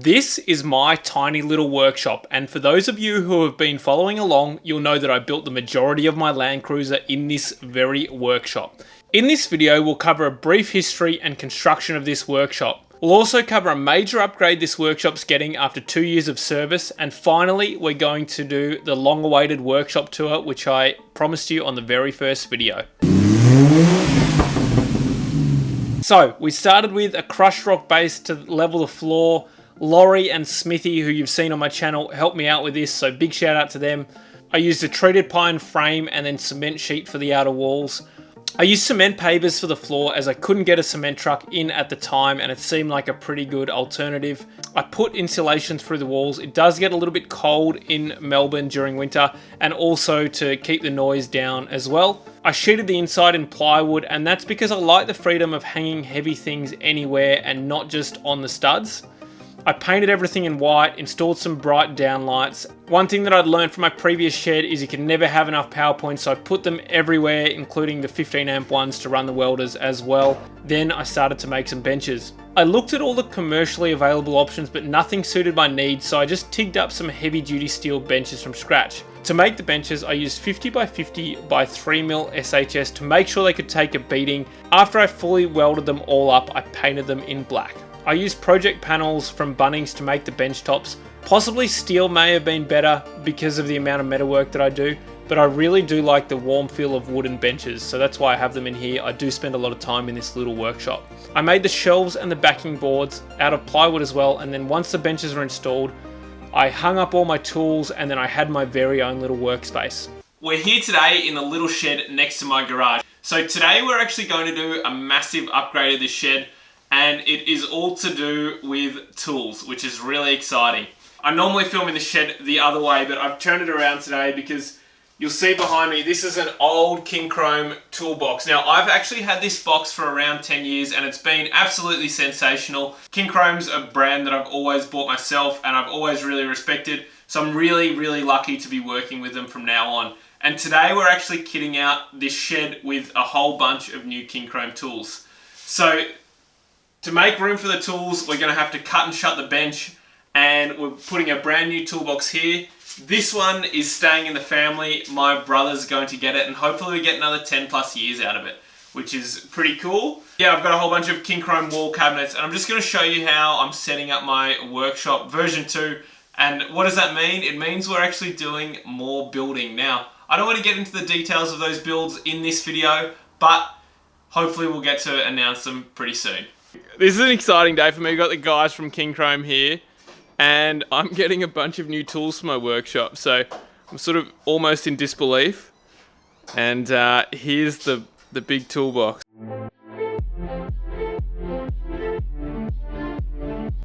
This is my tiny little workshop, and for those of you who have been following along, you'll know that I built the majority of my Land Cruiser in this very workshop. In this video, we'll cover a brief history and construction of this workshop. We'll also cover a major upgrade this workshop's getting after 2 years of service, and finally, we're going to do the long-awaited workshop tour, which I promised you on the very first video. So, we started with a crushed rock base to level the floor. Laurie and Smithy, who you've seen on my channel, helped me out with this, so big shout out to them. I used a treated pine frame and then cement sheet for the outer walls. I used cement pavers for the floor as I couldn't get a cement truck in at the time and it seemed like a pretty good alternative. I put insulation through the walls. It does get a little bit cold in Melbourne during winter, and also to keep the noise down as well. I sheeted the inside in plywood, and that's because I like the freedom of hanging heavy things anywhere and not just on the studs. I painted everything in white, installed some bright downlights. One thing that I'd learned from my previous shed is you can never have enough power points, so I put them everywhere, including the 15 amp ones to run the welders as well. Then I started to make some benches. I looked at all the commercially available options, but nothing suited my needs, so I just tigged up some heavy duty steel benches from scratch. To make the benches, I used 50 by 50 by 3mm SHS to make sure they could take a beating. After I fully welded them all up, I painted them in black. I used project panels from Bunnings to make the bench tops. Possibly steel may have been better because of the amount of metalwork that I do, but I really do like the warm feel of wooden benches, so that's why I have them in here. I do spend a lot of time in this little workshop. I made the shelves and the backing boards out of plywood as well, and then once the benches were installed, I hung up all my tools and then I had my very own little workspace. We're here today in the little shed next to my garage. So today we're actually going to do a massive upgrade of this shed, and it is all to do with tools, which is really exciting. I normally film in the shed the other way, but I've turned it around today because you'll see behind me, this is an old Kincrome toolbox. Now, I've actually had this box for around 10 years and it's been absolutely sensational. Kincrome's a brand that I've always bought myself and I've always really respected, so I'm really, really lucky to be working with them from now on. And today we're actually kitting out this shed with a whole bunch of new Kincrome tools. So, to make room for the tools, we're going to have to cut and shut the bench, and we're putting a brand new toolbox here. This one is staying in the family. My brother's going to get it, and hopefully we get another 10 plus years out of it, which is pretty cool. Yeah, I've got a whole bunch of Kincrome wall cabinets, and I'm just going to show you how I'm setting up my workshop version 2. And what does that mean? It means we're actually doing more building. Now, I don't want to get into the details of those builds in this video, but hopefully we'll get to announce them pretty soon. This is an exciting day for me. We've got the guys from Kincrome here, and I'm getting a bunch of new tools for my workshop, so I'm sort of almost in disbelief. And here's the big toolbox.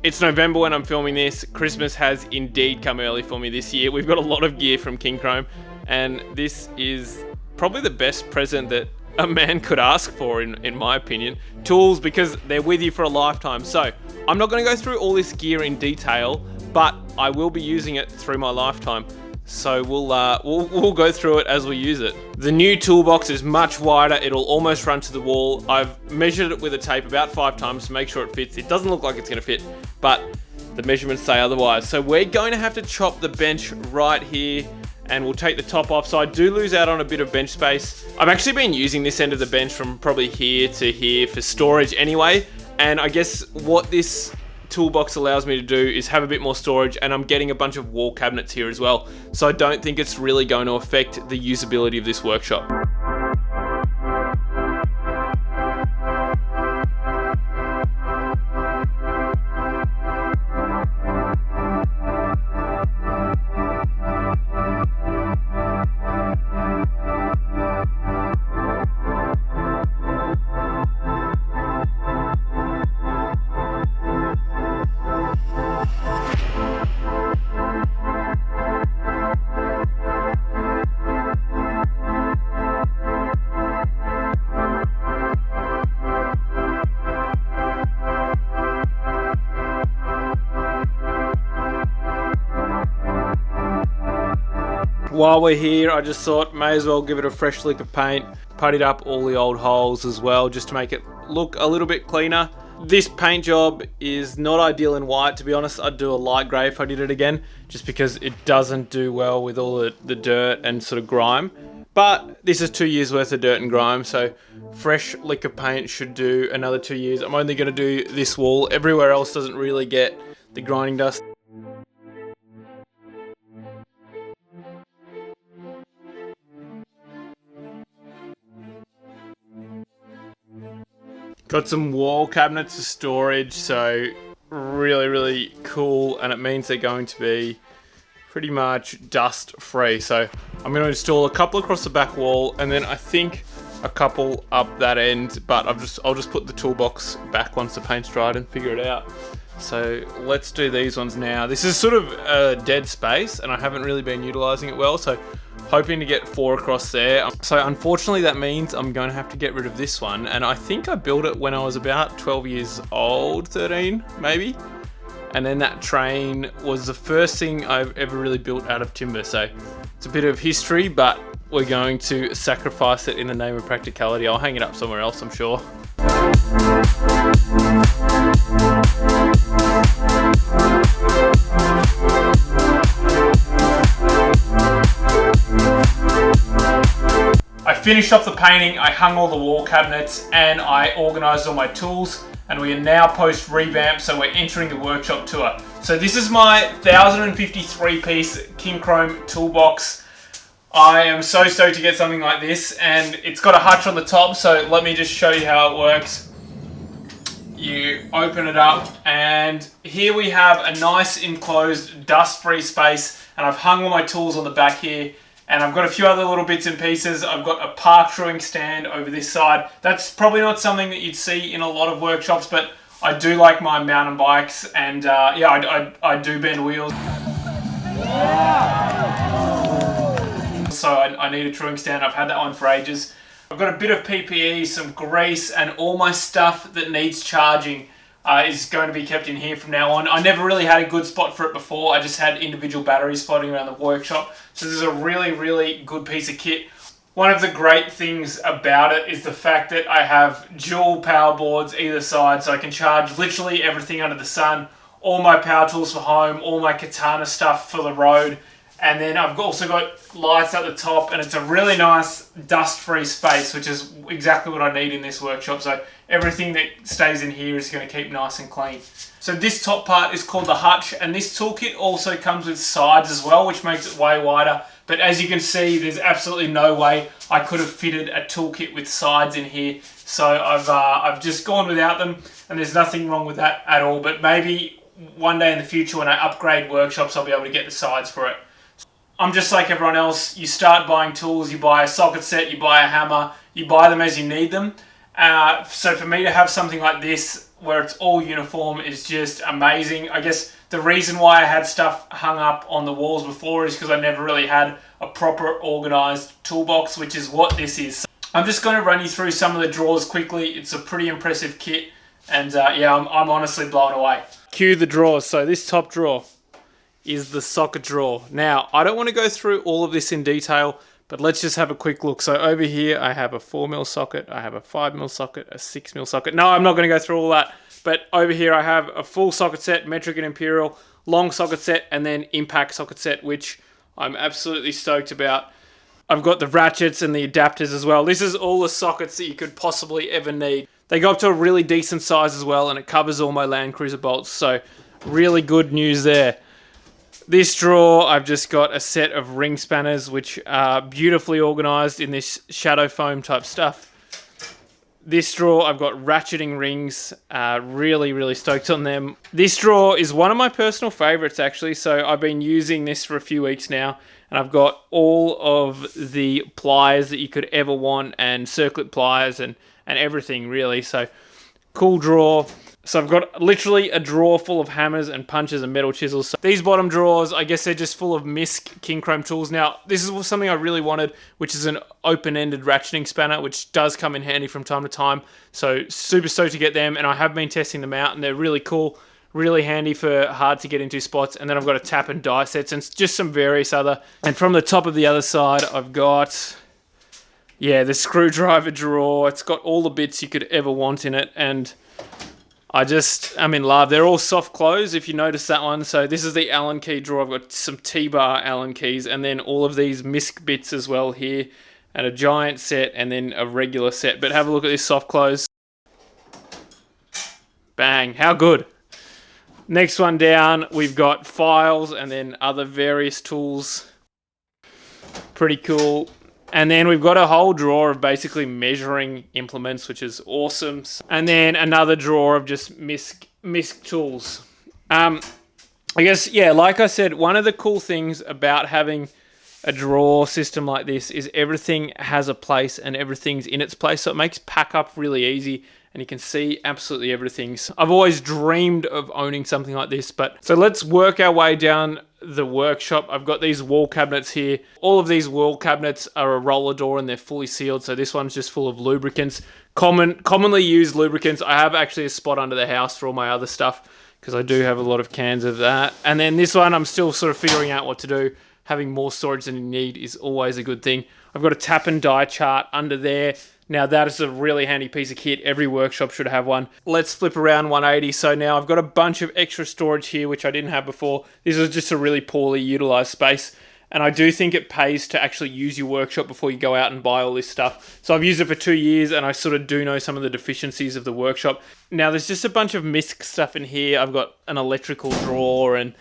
It's November when I'm filming this. Christmas has indeed come early for me this year. We've got a lot of gear from Kincrome, and this is probably the best present that a man could ask for, in my opinion. Tools, because they're with you for a lifetime. So I'm not going to go through all this gear in detail, but I will be using it through my lifetime. So we'll go through it as we use it. The new toolbox is much wider. It'll almost run to the wall. I've measured it with a tape about 5 times to make sure it fits. It doesn't look like it's going to fit, but the measurements say otherwise. So we're going to have to chop the bench right here, and we'll take the top off, so I do lose out on a bit of bench space. I've actually been using this end of the bench from probably here to here for storage anyway, and I guess what this toolbox allows me to do is have a bit more storage, and I'm getting a bunch of wall cabinets here as well, so I don't think it's really going to affect the usability of this workshop. While we're here, I just thought may as well give it a fresh lick of paint, puttied up all the old holes as well, just to make it look a little bit cleaner. This paint job is not ideal in white. To be honest, I'd do a light grey if I did it again, just because it doesn't do well with all the dirt and sort of grime. But this is 2 years worth of dirt and grime, so fresh liquor paint should do another 2 years. I'm only going to do this wall. Everywhere else doesn't really get the grinding dust. Got some wall cabinets for storage, so really cool, and it means they're going to be pretty much dust free. So I'm going to install a couple across the back wall, and then I think a couple up that end, but I'll just put the toolbox back once the paint's dried and figure it out. So let's do these ones now. This is sort of a dead space, and I haven't really been utilizing it well, so hoping to get 4 across there. So unfortunately that means I'm going to have to get rid of this one, and I think I built it when I was about 12 years old, 13 maybe. And then that train was the first thing I've ever really built out of timber, so it's a bit of history, but we're going to sacrifice it in the name of practicality. I'll hang it up somewhere else, I'm sure. I finished off the painting, I hung all the wall cabinets, and I organised all my tools, and we are now post revamp, so we're entering the workshop tour. So this is my 1053 piece Kincrome toolbox. I am so stoked to get something like this, and it's got a hutch on the top, so let me just show you how it works. You open it up, and here we have a nice enclosed dust-free space, and I've hung all my tools on the back here, and I've got a few other little bits and pieces. I've got a park truing stand over this side. That's probably not something that you'd see in a lot of workshops, but I do like my mountain bikes, and yeah, I do bend wheels. So I need a truing stand. I've had that one for ages. I've got a bit of PPE, some grease, and all my stuff that needs charging is going to be kept in here from now on. I never really had a good spot for it before. I just had individual batteries floating around the workshop. So this is a really good piece of kit. One of the great things about it is the fact that I have dual power boards either side, so I can charge literally everything under the sun. All my power tools for home, all my katana stuff for the road. And then I've also got lights at the top, and it's a really nice dust-free space, which is exactly what I need in this workshop. So everything that stays in here is going to keep nice and clean. So this top part is called the hutch, and this toolkit also comes with sides as well, which makes it way wider. But as you can see, there's absolutely no way I could have fitted a toolkit with sides in here. So I've just gone without them, and there's nothing wrong with that at all. But maybe one day in the future when I upgrade workshops, I'll be able to get the sides for it. I'm just like everyone else. You start buying tools, you buy a socket set, you buy a hammer, you buy them as you need them. So for me to have something like this, where it's all uniform, is just amazing. I guess the reason why I had stuff hung up on the walls before is because I never really had a proper organised toolbox, which is what this is. So I'm just going to run you through some of the drawers quickly. It's a pretty impressive kit, and yeah, I'm honestly blown away. Cue the drawers. So this top drawer is the socket drawer. Now, I don't want to go through all of this in detail, but let's just have a quick look. So over here, I have a 4mm socket, I have a 5mm socket, a 6mm socket. No, I'm not going to go through all that, but over here I have a full socket set, metric and imperial, long socket set, and then impact socket set, which I'm absolutely stoked about. I've got the ratchets and the adapters as well. This is all the sockets that you could possibly ever need. They go up to a really decent size as well, and it covers all my Land Cruiser bolts, so really good news there. This drawer, I've just got a set of ring spanners, which are beautifully organised in this shadow foam type stuff. This drawer, I've got ratcheting rings, really stoked on them. This drawer is one of my personal favourites actually, so I've been using this for a few weeks now, and I've got all of the pliers that you could ever want, and circlip pliers and everything really, so cool drawer. So I've got literally a drawer full of hammers and punches and metal chisels. So these bottom drawers, I guess they're just full of MISC Kincrome tools. Now, this is something I really wanted, which is an open-ended ratcheting spanner, which does come in handy from time to time. So super stoked to get them, and I have been testing them out, and they're really cool, really handy for hard to get into spots. And then I've got a tap and die sets and just some various other. And from the top of the other side, I've got, yeah, the screwdriver drawer. It's got all the bits you could ever want in it, and I'm in love. They're all soft close, if you notice that one. So this is the Allen key drawer. I've got some T-bar Allen keys, and then all of these misc bits as well here, and a giant set, and then a regular set. But have a look at this soft close. Bang, how good. Next one down, we've got files and then other various tools. Pretty cool. And then we've got a whole drawer of basically measuring implements, which is awesome. And then another drawer of just misc tools. I guess, yeah, like I said, one of the cool things about having a drawer system like this is everything has a place and everything's in its place. So it makes pack up really easy and you can see absolutely everything. So I've always dreamed of owning something like this. So let's work our way down the workshop. I've got these wall cabinets here. All of these wall cabinets are a roller door and they're fully sealed. So this one's just full of lubricants, commonly used lubricants. I have actually a spot under the house for all my other stuff because I do have a lot of cans of that. And then this one, I'm still sort of figuring out what to do. Having more storage than you need is always a good thing. I've got a tap and die chart under there. Now that is a really handy piece of kit. Every workshop should have one. Let's flip around 180. So now I've got a bunch of extra storage here, which I didn't have before. This was just a really poorly utilized space. And I do think it pays to actually use your workshop before you go out and buy all this stuff. So I've used it for 2 years and I sort of do know some of the deficiencies of the workshop. Now there's just a bunch of misc stuff in here. I've got an electrical drawer and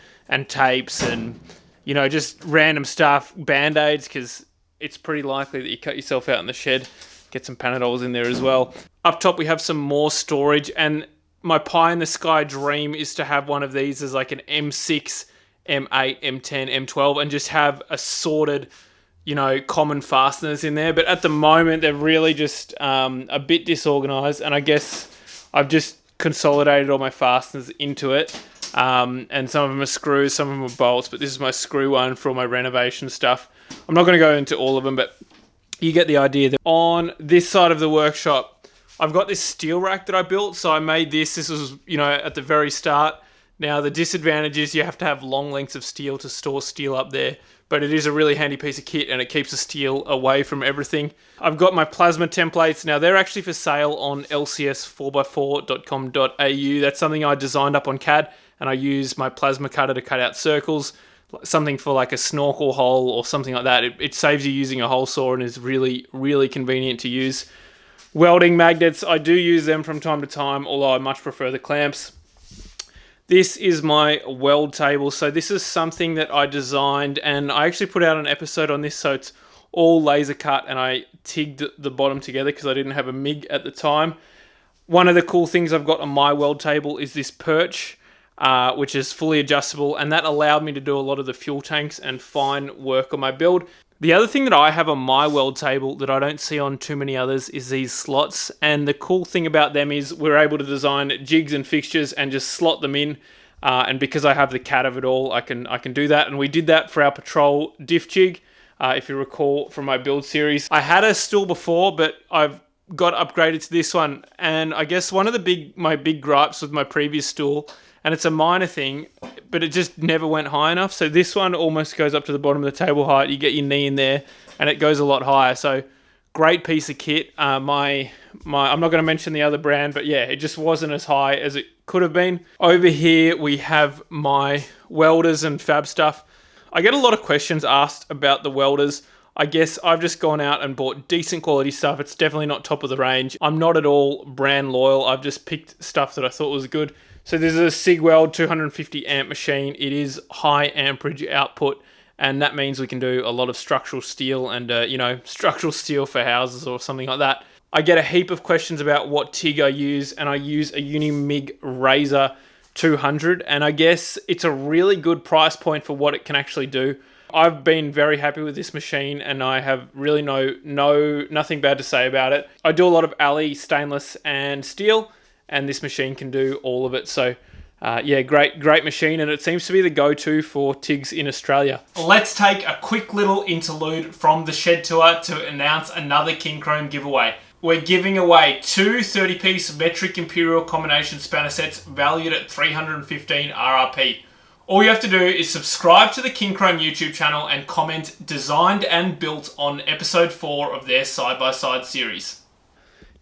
tapes and, you know, just random stuff, band-aids, because it's pretty likely that you cut yourself out in the shed. Get some Panadols in there as well. Up top, we have some more storage, and my pie in the sky dream is to have one of these as like an M6, M8, M10, M12, and just have assorted, you know, common fasteners in there. But at the moment, they're really just a bit disorganized, and I guess I've just consolidated all my fasteners into it. And some of them are screws, some of them are bolts, but this is my screw one for all my renovation stuff. I'm not going to go into all of them, but you get the idea. That on this side of the workshop, I've got this steel rack that I built. So I made this. This was, you know, at the very start. Now, the disadvantage is you have to have long lengths of steel to store steel up there, but it is a really handy piece of kit and it keeps the steel away from everything. I've got my plasma templates. Now, they're actually for sale on lcs4x4.com.au. That's something I designed up on CAD, and I use my plasma cutter to cut out circles, something for like a snorkel hole or something like that. It saves you using a hole saw and is really, really convenient to use. Welding magnets, I do use them from time to time, although I much prefer the clamps. This is my weld table. So this is something that I designed, and I actually put out an episode on this, so it's all laser cut, and I tigged the bottom together because I didn't have a MIG at the time. One of the cool things I've got on my weld table is this perch, which is fully adjustable, and that allowed me to do a lot of the fuel tanks and fine work on my build. The other thing that I have on my weld table that I don't see on too many others is these slots, and the cool thing about them is we're able to design jigs and fixtures and just slot them in, and because I have the CAD of it all, I can do that, and we did that for our patrol diff jig, if you recall from my build series. I had a stool before, but I've got upgraded to this one, and I guess one of my big gripes with my previous stool, and it's a minor thing, but it just never went high enough. So this one almost goes up to the bottom of the table height. You get your knee in there, and it goes a lot higher. So great piece of kit. I'm not going to mention the other brand, but yeah, it just wasn't as high as it could have been. Over here, we have my welders and fab stuff. I get a lot of questions asked about the welders. I guess I've just gone out and bought decent quality stuff. It's definitely not top of the range. I'm not at all brand loyal. I've just picked stuff that I thought was good. So this is a Sigweld 250 amp machine. It is high amperage output, and that means we can do a lot of structural steel and, structural steel for houses or something like that. I get a heap of questions about what TIG I use, and I use a Unimig Razor 200, and I guess it's a really good price point for what it can actually do. I've been very happy with this machine, and I have really nothing bad to say about it. I do a lot of alley stainless and steel, and this machine can do all of it. So yeah, great machine, and it seems to be the go-to for TIGs in Australia. Let's take a quick little interlude from the shed tour to announce another Kincrome giveaway. We're giving away two 30-piece metric imperial combination spanner sets valued at 315 RRP. All you have to do is subscribe to the Kincrome YouTube channel and comment "designed and built" on episode 4 of their side-by-side series.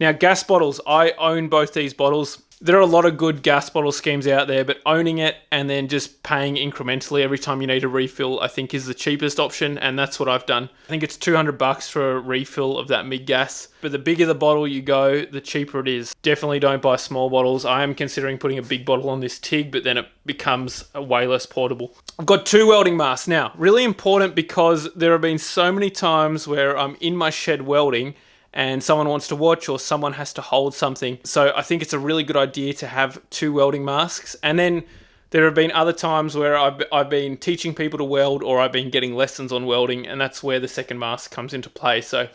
Now, gas bottles. I own both these bottles. There are a lot of good gas bottle schemes out there, but owning it and then just paying incrementally every time you need a refill, I think is the cheapest option, and that's what I've done. I think it's $200 for a refill of that mid-gas, but the bigger the bottle you go, the cheaper it is. Definitely don't buy small bottles. I am considering putting a big bottle on this TIG, but then it becomes way less portable. I've got 2 welding masks now. Really important because there have been so many times where I'm in my shed welding and someone wants to watch or someone has to hold something. So I think it's a really good idea to have 2 welding masks. And then there have been other times where I've been teaching people to weld, or I've been getting lessons on welding, and that's where the second mask comes into play. So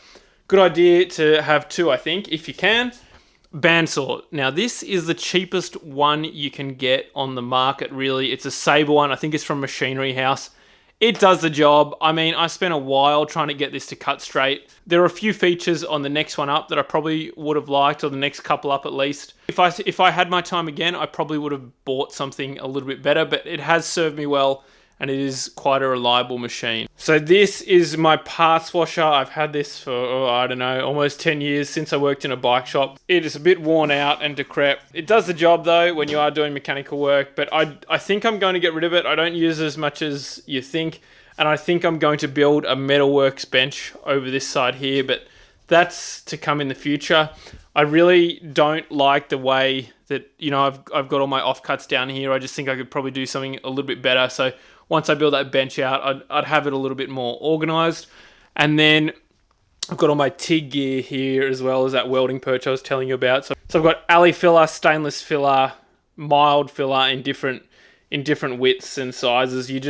good idea to have 2, I think, if you can. Bandsaw. Now this is the cheapest one you can get on the market, really. It's a Sabre one. I think it's from Machinery House. It does the job. I mean, I spent a while trying to get this to cut straight. There are a few features on the next one up that I probably would have liked, or the next couple up at least. If I had my time again, I probably would have bought something a little bit better, but it has served me well, and it is quite a reliable machine. So this is my parts washer. I've had this for, I don't know, almost 10 years since I worked in a bike shop. It is a bit worn out and decrepit. It does the job though when you are doing mechanical work, but I think I'm going to get rid of it. I don't use it as much as you think, and I think I'm going to build a metalworks bench over this side here, but that's to come in the future. I really don't like the way that, you know, I've got all my offcuts down here. I just think I could probably do something a little bit better. So once I build that bench out, I'd have it a little bit more organized. And then I've got all my TIG gear here, as well as that welding perch I was telling you about. So I've got alley filler, stainless filler, mild filler in different widths and sizes. You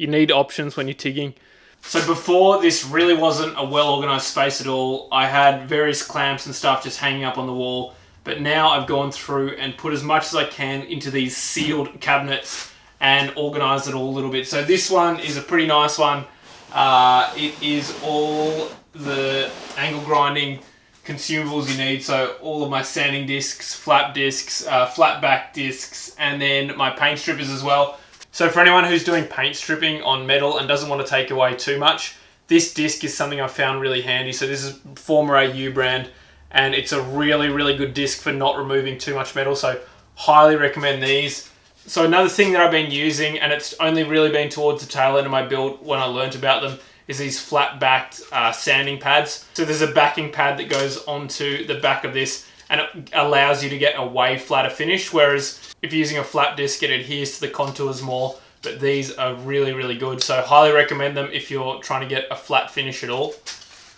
need options when you're TIGging. So before, this really wasn't a well-organized space at all. I had various clamps and stuff just hanging up on the wall, but now I've gone through and put as much as I can into these sealed cabinets and organized it all a little bit. So this one is a pretty nice one. It is all the angle grinding consumables you need. So all of my sanding discs, flap discs, flat back discs, and then my paint strippers as well. So for anyone who's doing paint stripping on metal and doesn't want to take away too much, this disc is something I found really handy. So this is former AU brand, and it's a really, really good disc for not removing too much metal. So highly recommend these. So another thing that I've been using, and it's only really been towards the tail end of my build when I learned about them, is these flat-backed sanding pads. So there's a backing pad that goes onto the back of this, and it allows you to get a way flatter finish, whereas if you're using a flat disc, it adheres to the contours more, but these are really, really good. So highly recommend them if you're trying to get a flat finish at all.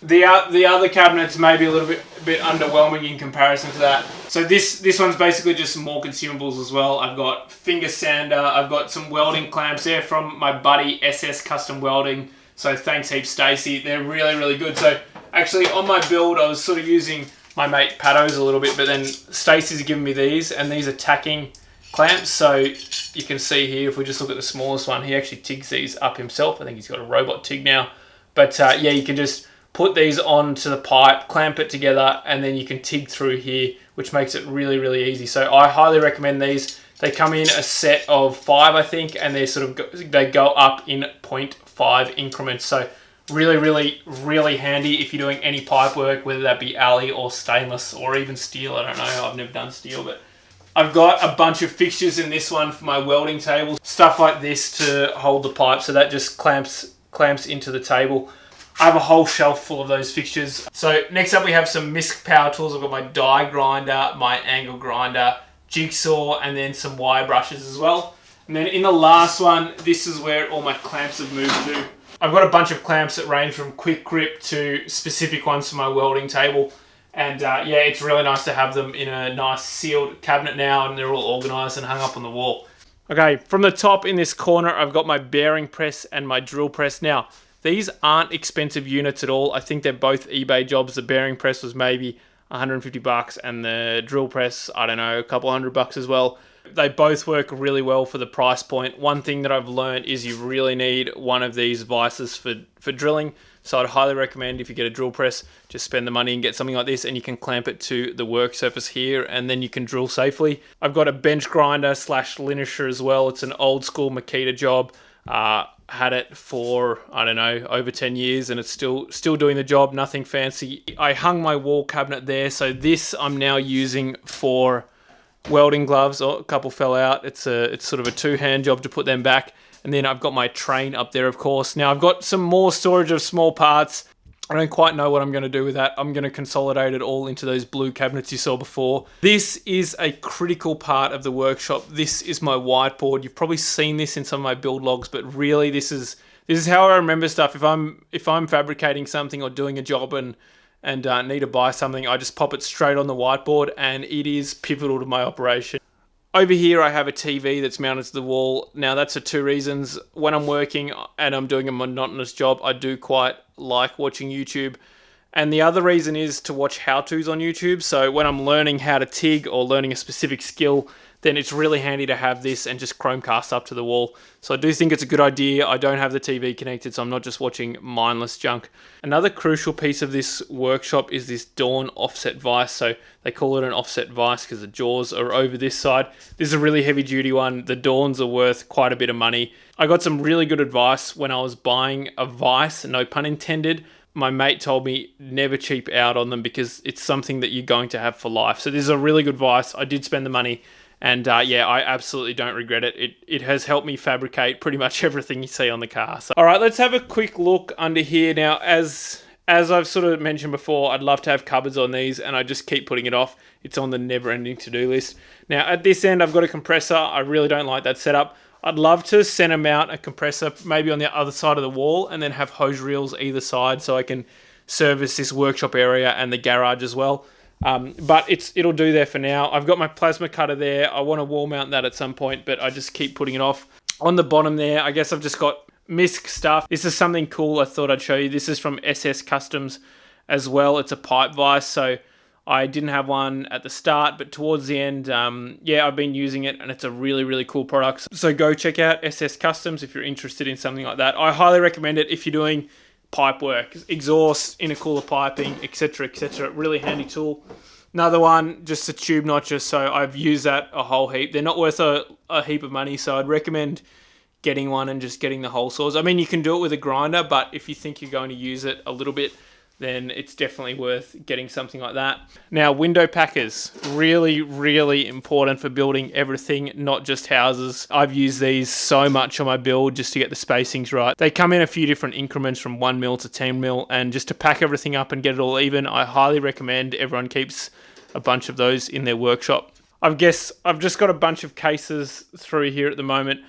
The other cabinets may be a little bit underwhelming in comparison to that. So this one's basically just some more consumables as well. I've got finger sander, I've got some welding clamps there from my buddy SS Custom Welding. So thanks heaps, Stacey. They're really, really good. So actually on my build, I was sort of using my mate Pato's a little bit, but then Stacey's given me these, and these are tacking clamps. So you can see here, if we just look at the smallest one, he actually TIGs these up himself. I think he's got a robot TIG now. But yeah, you can just put these onto the pipe, clamp it together, and then you can TIG through here, which makes it really, really easy. So I highly recommend these. They come in a set of 5, I think, and they go up in 0.5 increments. So really, really, really handy if you're doing any pipe work, whether that be alley or stainless or even steel. I don't know, I've never done steel, but I've got a bunch of fixtures in this one for my welding table. Stuff like this to hold the pipe, so that just clamps into the table. I have a whole shelf full of those fixtures. So next up we have some MISC power tools. I've got my die grinder, my angle grinder, jigsaw, and then some wire brushes as well. And then in the last one, this is where all my clamps have moved to. I've got a bunch of clamps that range from quick grip to specific ones for my welding table. And yeah, it's really nice to have them in a nice sealed cabinet now, and they're all organized and hung up on the wall. Okay, from the top in this corner, I've got my bearing press and my drill press. Now, these aren't expensive units at all. I think they're both eBay jobs. The bearing press was maybe 150 bucks, and the drill press, I don't know, a couple $100 as well. They both work really well for the price point. One thing that I've learned is you really need one of these vices for drilling. So I'd highly recommend, if you get a drill press, just spend the money and get something like this, and you can clamp it to the work surface here, and then you can drill safely. I've got a bench grinder slash linisher as well. It's an old school Makita job. Had it for, I don't know, over 10 years, and it's still doing the job, nothing fancy. I hung my wall cabinet there, so this I'm now using for welding gloves. Oh, a couple fell out. It's sort of a two-hand job to put them back. And then I've got my train up there, of course. Now I've got some more storage of small parts. I don't quite know what I'm going to do with that. I'm going to consolidate it all into those blue cabinets you saw before. This is a critical part of the workshop. This is my whiteboard. You've probably seen this in some of my build logs, but really this is how I remember stuff. If I'm fabricating something or doing a job and need to buy something, I just pop it straight on the whiteboard, and it is pivotal to my operation. Over here, I have a TV that's mounted to the wall. Now, that's for two reasons. When I'm working and I'm doing a monotonous job, I do quite like watching YouTube. And the other reason is to watch how-tos on YouTube. So when I'm learning how to TIG or learning a specific skill, then it's really handy to have this and just Chromecast up to the wall. So I do think it's a good idea. I don't have the TV connected, so I'm not just watching mindless junk. Another crucial piece of this workshop is this Dawn offset vise. So they call it an offset vise because the jaws are over this side. This is a really heavy duty one. The Dawns are worth quite a bit of money. I got some really good advice when I was buying a vise, no pun intended. My mate told me never cheap out on them because it's something that you're going to have for life. So this is a really good vise. I did spend the money. And yeah, I absolutely don't regret it. It has helped me fabricate pretty much everything you see on the car. So, all right, let's have a quick look under here. Now, as I've sort of mentioned before, I'd love to have cupboards on these, and I just keep putting it off. It's on the never-ending to-do list. Now, at this end, I've got a compressor. I really don't like that setup. I'd love to center mount a compressor maybe on the other side of the wall and then have hose reels either side so I can service this workshop area and the garage as well. But it'll do there for now. I've got my plasma cutter there. I want to wall mount that at some point, but I just keep putting it off. On the bottom there, I guess I've just got misc stuff. This is something cool I thought I'd show you. This is from SS Customs as well. It's a pipe vise, so I didn't have one at the start, but towards the end, yeah, I've been using it, and it's a really, really cool product. So go check out SS Customs if you're interested in something like that. I highly recommend it if you're doing pipe work, exhaust, intercooler piping, etc., etc. Really handy tool. Another one, just a tube notcher, so I've used that a whole heap. They're not worth a heap of money, so I'd recommend getting one and just getting the hole saws. I mean, you can do it with a grinder, but if you think you're going to use it a little bit, then it's definitely worth getting something like that. Now, window packers, really, really important for building everything, not just houses. I've used these so much on my build just to get the spacings right. They come in a few different increments from 1 mil to 10 mil, and just to pack everything up and get it all even, I highly recommend everyone keeps a bunch of those in their workshop. I've just got a bunch of cases through here at the moment.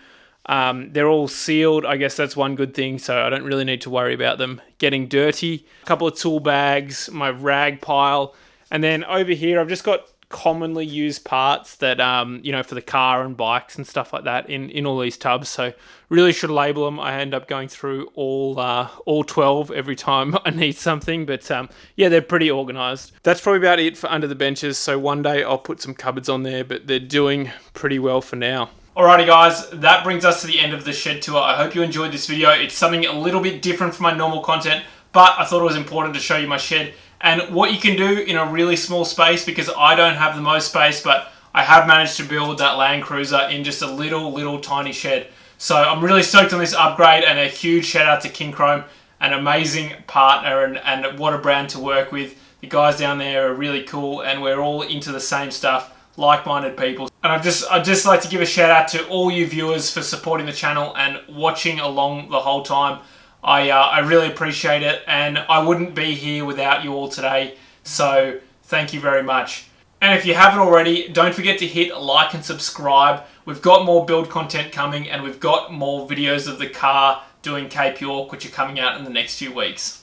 They're all sealed. I guess that's one good thing, so I don't really need to worry about them getting dirty. A couple of tool bags, my rag pile, and then over here I've just got commonly used parts that you know, for the car and bikes and stuff like that in all these tubs. So really should label them. I end up going through all 12 every time I need something, but yeah, they're pretty organized. That's probably about it for under the benches. So one day I'll put some cupboards on there, but they're doing pretty well for now. Alrighty guys, that brings us to the end of the shed tour. I hope you enjoyed this video. It's something a little bit different from my normal content, but I thought it was important to show you my shed and what you can do in a really small space, because I don't have the most space, but I have managed to build that Land Cruiser in just a little tiny shed. So I'm really stoked on this upgrade, and a huge shout out to Kincrome, an amazing partner and what a brand to work with. The guys down there are really cool, and we're all into the same stuff. Like-minded people. And I'd just like to give a shout out to all you viewers for supporting the channel and watching along the whole time. I really appreciate it, and I wouldn't be here without you all today, so thank you very much. And if you haven't already, don't forget to hit like and subscribe. We've got more build content coming, and we've got more videos of the car doing Cape York, which are coming out in the next few weeks.